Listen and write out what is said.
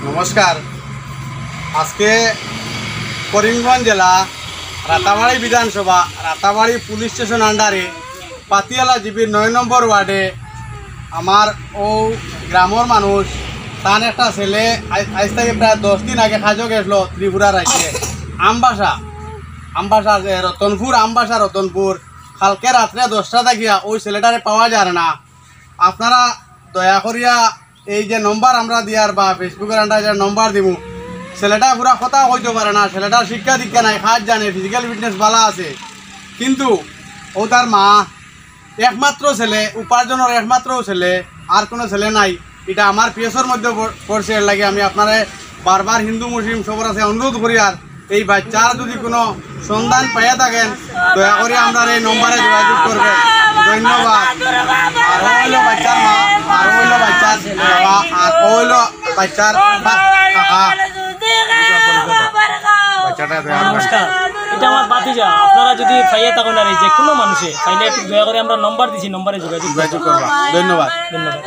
নমস্কার। আজকে করিমগঞ্জ জেলা রাতাবাড়ি বিধানসভা রাতাবাড়ি পুলিশ স্টেশন আন্ডারে পাতিয়ালা জিপির 9 নম্বর ওয়ার্ডে আমার ও গ্রামের মানুষ তার একটা ছেলে আজ থেকে প্রায় 10 দিন আগে খাজো গেছিল ত্রিপুরা রাজ্যে আমবাসা রতনপুর কালকে রাত্রে 10টা থাকিয়া ওই ছেলেটারে পাওয়া যায় না। আপনারা দয়া করিয়া এই যে নম্বর আমরা দিয়ার বা ফেসবুকের আন্ডারে যে নম্বর দিব, ছেলেটা পুরা কথা হইতে পারে না, ছেলেটার শিক্ষা দীক্ষা নাই, কাজ জানে, ফিজিক্যাল ফিটনেস ভালো আছে, কিন্তু ও তার মা একমাত্র ছেলে, উপার্জনের একমাত্র ছেলে, আর কোনো ছেলে নাই। এটা আমার পিএসওর মধ্যে পড়ছে। এর লাগে আমি আপনারা বারবার হিন্দু মুসলিম সবার আছে অনুরোধ করি, আর এই বাচ্চার যদি কোনো সন্ধান পাইয়া থাকেন দয়া করে আমরা এই নম্বরে যোগাযোগ করবেন। ধন্যবাদ। আর হইল বাচ্চার মা, আর হইল বাচ্চার বাবা, আর হইল বাচ্চার কাকা। নমস্কার, এটা আমার বাতিজা। আপনারা যদি পাইয়া থাকেন আর যে কোনো মানুষে পাইলে একটু দয়া করে আমরা নম্বর দিছি, নম্বরে যোগাযোগ করবা। ধন্যবাদ। ধন্যবাদ।